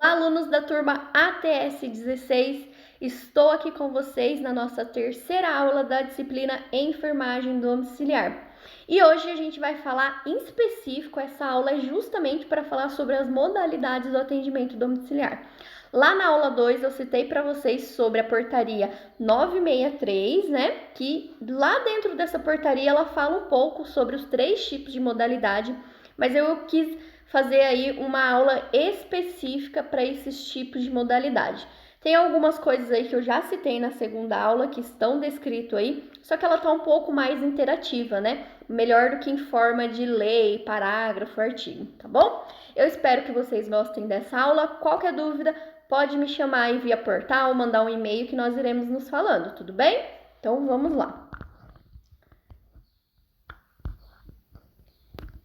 Alunos da turma ATS 16, estou aqui com vocês na nossa terceira aula da disciplina Enfermagem Domiciliar. E hoje a gente vai falar em específico, essa aula é justamente para falar sobre as modalidades do atendimento domiciliar. Lá na aula 2 eu citei para vocês sobre a portaria 963, né? Que lá dentro dessa portaria ela fala um pouco sobre os 3 tipos de modalidade, mas eu quis fazer aí uma aula específica para esses tipos de modalidade. Tem algumas coisas aí que eu já citei na segunda aula que estão descrito aí, só que ela tá um pouco mais interativa, né? Melhor do que em forma de lei, parágrafo, artigo, tá bom? Eu espero que vocês gostem dessa aula. Qualquer dúvida, pode me chamar aí via portal, mandar um e-mail que nós iremos nos falando, tudo bem? Então vamos lá.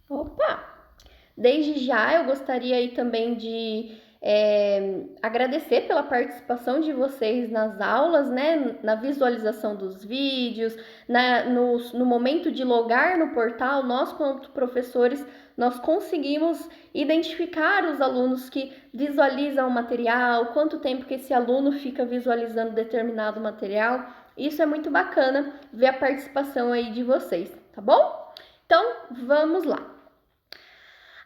Opa! Desde já eu gostaria aí também de agradecer pela participação de vocês nas aulas, né? Na visualização dos vídeos, no momento de logar no portal, nós, quanto professores, nós conseguimos identificar os alunos que visualizam o material, quanto tempo que esse aluno fica visualizando determinado material. Isso é muito bacana ver a participação aí de vocês, tá bom? Então, vamos lá.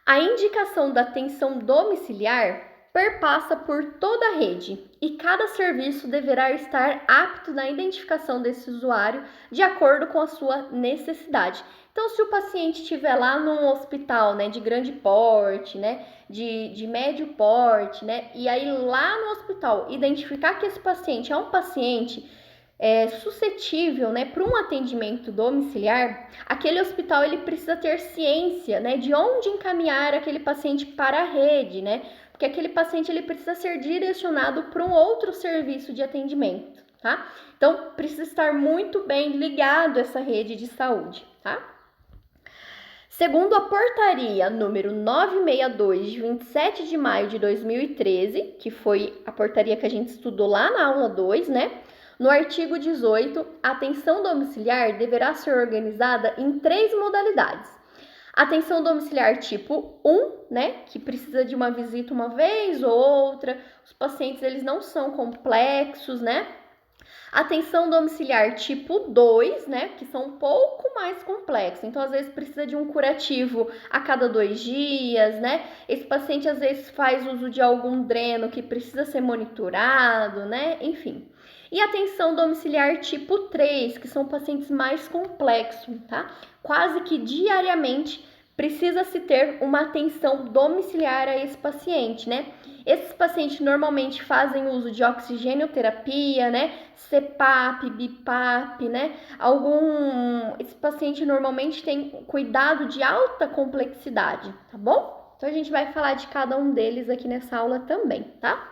A indicação da atenção domiciliar perpassa por toda a rede e cada serviço deverá estar apto na identificação desse usuário de acordo com a sua necessidade. Então, se o paciente estiver lá num hospital, né, de grande porte, né, de médio porte, né, e aí lá no hospital identificar que esse paciente é um paciente suscetível, né, para um atendimento domiciliar, aquele hospital ele precisa ter ciência, né, de onde encaminhar aquele paciente para a rede, né, porque aquele paciente ele precisa ser direcionado para um outro serviço de atendimento, tá? Então precisa estar muito bem ligado essa rede de saúde, tá? Segundo a portaria número 962 de 27 de maio de 2013, que foi a portaria que a gente estudou lá na aula 2, né? No artigo 18, a atenção domiciliar deverá ser organizada em 3 modalidades. Atenção domiciliar tipo 1, né, que precisa de uma visita uma vez ou outra, os pacientes eles não são complexos, né? Atenção domiciliar tipo 2, né, que são um pouco mais complexos. Então, às vezes, precisa de um curativo a cada 2 dias, né? Esse paciente, às vezes, faz uso de algum dreno que precisa ser monitorado, né? Enfim. E atenção domiciliar tipo 3, que são pacientes mais complexos, tá? Quase que diariamente precisa-se ter uma atenção domiciliar a esse paciente, né? Esses pacientes normalmente fazem uso de oxigenoterapia, né? CPAP, BIPAP, né? Esse paciente normalmente tem cuidado de alta complexidade, tá bom? Então a gente vai falar de cada um deles aqui nessa aula também, tá?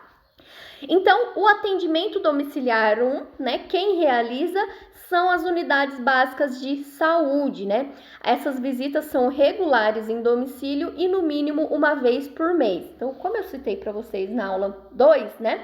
Então, o atendimento domiciliar 1, né, quem realiza são as unidades básicas de saúde, né? Essas visitas são regulares em domicílio e no mínimo uma vez por mês. Então, como eu citei para vocês na aula 2, né?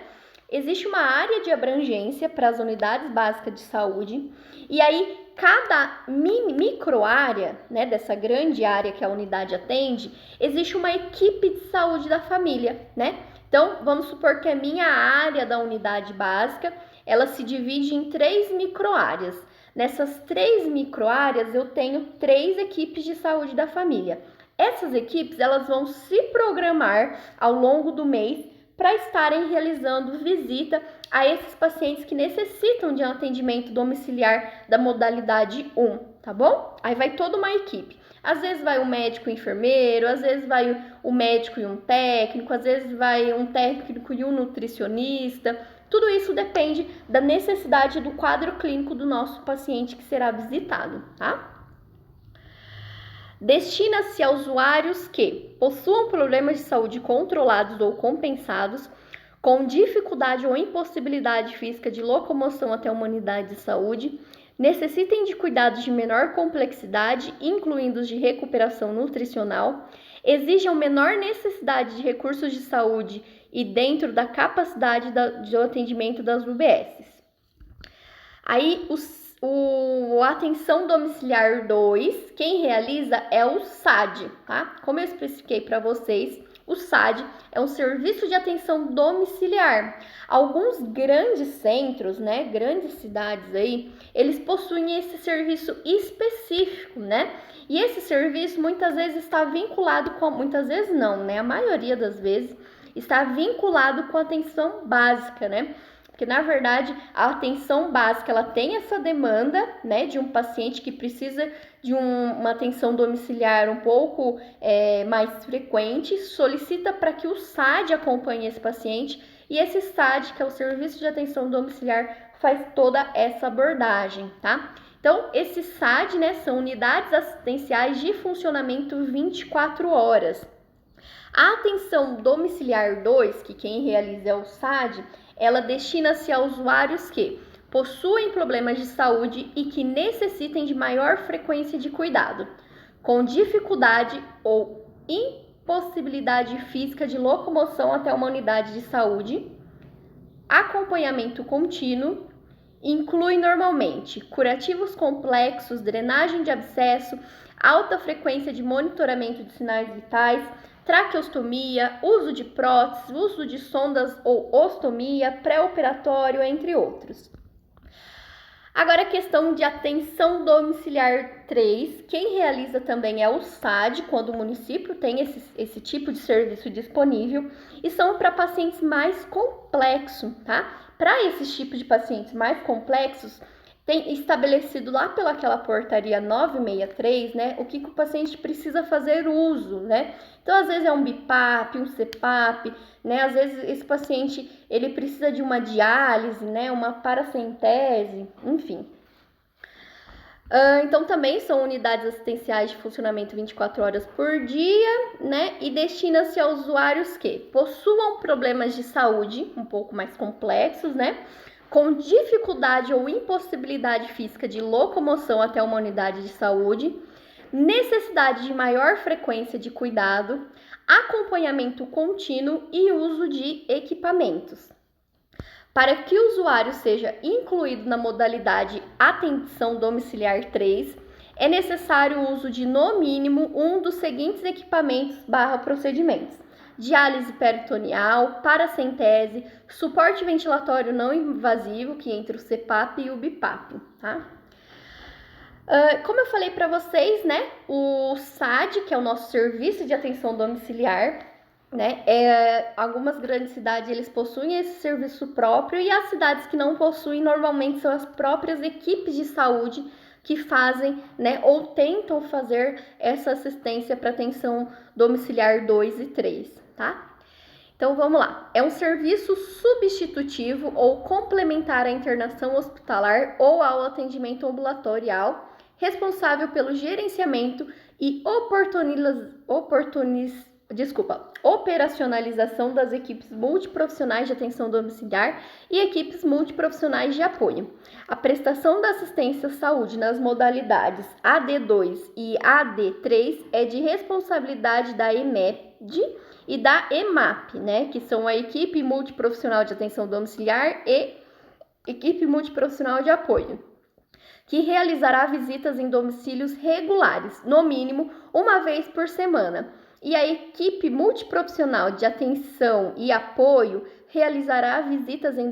Existe uma área de abrangência para as unidades básicas de saúde e aí cada microárea, né, dessa grande área que a unidade atende, existe uma equipe de saúde da família, né? Então, vamos supor que a minha área da unidade básica, ela se divide em 3 microáreas. Nessas 3 microáreas, eu tenho 3 equipes de saúde da família. Essas equipes, elas vão se programar ao longo do mês para estarem realizando visita a esses pacientes que necessitam de um atendimento domiciliar da modalidade 1, tá bom? Aí vai toda uma equipe. Às vezes vai um médico e um enfermeiro, às vezes vai o médico e um técnico, às vezes vai um técnico e um nutricionista. Tudo isso depende da necessidade do quadro clínico do nosso paciente que será visitado, tá? Destina-se a usuários que possuam problemas de saúde controlados ou compensados, com dificuldade ou impossibilidade física de locomoção até uma unidade de saúde, necessitem de cuidados de menor complexidade, incluindo os de recuperação nutricional, exijam menor necessidade de recursos de saúde e dentro da capacidade de atendimento das UBSs. Aí, o Atenção Domiciliar 2, quem realiza é o SAD, tá? Como eu especifiquei para vocês, o SAD é um serviço de atenção domiciliar. Alguns grandes centros, né, grandes cidades aí, eles possuem esse serviço específico, né? E esse serviço muitas vezes está vinculado com, muitas vezes não, né? A maioria das vezes está vinculado com a atenção básica, né? Porque, na verdade, a atenção básica, ela tem essa demanda, né, de um paciente que precisa de uma atenção domiciliar um pouco mais frequente, solicita para que o SAD acompanhe esse paciente, e esse SAD, que é o Serviço de Atenção Domiciliar, faz toda essa abordagem, tá? Então, esse SAD, né, são unidades assistenciais de funcionamento 24 horas. A atenção domiciliar 2, que quem realiza é o SAD, ela destina-se a usuários que possuem problemas de saúde e que necessitem de maior frequência de cuidado, com dificuldade ou impossibilidade física de locomoção até uma unidade de saúde. Acompanhamento contínuo inclui normalmente curativos complexos, drenagem de abscesso, alta frequência de monitoramento de sinais vitais, traqueostomia, uso de próteses, uso de sondas ou ostomia, pré-operatório, entre outros. Agora a questão de atenção domiciliar 3, quem realiza também é o SAD, quando o município tem esse tipo de serviço disponível, e são para pacientes mais complexos, tá? Para esses tipos de pacientes mais complexos, tem estabelecido lá pelaquela portaria 963, né, o que o paciente precisa fazer uso, né? Então, às vezes é um BIPAP, um CPAP, né? Às vezes esse paciente, ele precisa de uma diálise, né, uma paracentese, enfim. Então, também são unidades assistenciais de funcionamento 24 horas por dia, né? E destina-se a usuários que possuam problemas de saúde um pouco mais complexos, né? Com dificuldade ou impossibilidade física de locomoção até uma unidade de saúde, necessidade de maior frequência de cuidado, acompanhamento contínuo e uso de equipamentos. Para que o usuário seja incluído na modalidade atenção domiciliar 3, é necessário o uso de, no mínimo, um dos seguintes equipamentos/procedimentos: diálise peritoneal, paracentese, suporte ventilatório não invasivo, que entre o CPAP e o BIPAP, tá? Como eu falei para vocês, né, o SAD, que é o nosso Serviço de Atenção Domiciliar, né, algumas grandes cidades eles possuem esse serviço próprio, e as cidades que não possuem normalmente são as próprias equipes de saúde que fazem, né, ou tentam fazer essa assistência para atenção domiciliar 2 e 3, tá? Então vamos lá, é um serviço substitutivo ou complementar à internação hospitalar ou ao atendimento ambulatorial, responsável pelo gerenciamento e operacionalização das equipes multiprofissionais de atenção domiciliar e equipes multiprofissionais de apoio. A prestação da assistência à saúde nas modalidades AD2 e AD3 é de responsabilidade da EMED e da EMAP, né, que são a equipe multiprofissional de atenção domiciliar e equipe multiprofissional de apoio, que realizará visitas em domicílios regulares, no mínimo uma vez por semana. E a equipe multiprofissional de atenção e apoio realizará visitas em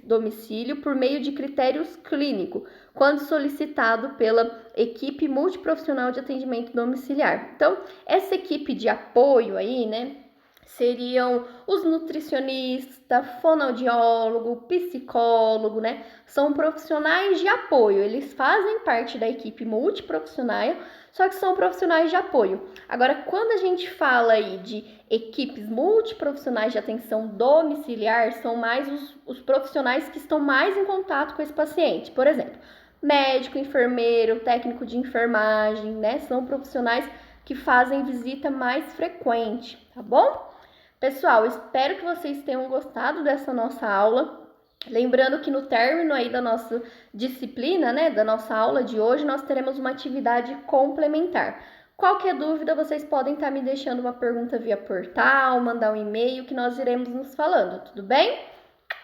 domicílio por meio de critérios clínicos, quando solicitado pela equipe multiprofissional de atendimento domiciliar. Então, essa equipe de apoio aí, né, seriam os nutricionistas, fonoaudiólogo, psicólogo, né? São profissionais de apoio, eles fazem parte da equipe multiprofissional, só que são profissionais de apoio. Agora, quando a gente fala aí de equipes multiprofissionais de atenção domiciliar, são mais os profissionais que estão mais em contato com esse paciente. Por exemplo, médico, enfermeiro, técnico de enfermagem, né? São profissionais que fazem visita mais frequente, tá bom? Pessoal, espero que vocês tenham gostado dessa nossa aula. Lembrando que no término aí da nossa disciplina, né, da nossa aula de hoje, nós teremos uma atividade complementar. Qualquer dúvida, vocês podem estar me deixando uma pergunta via portal, mandar um e-mail que nós iremos nos falando, tudo bem?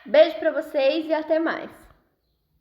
Beijo para vocês e até mais!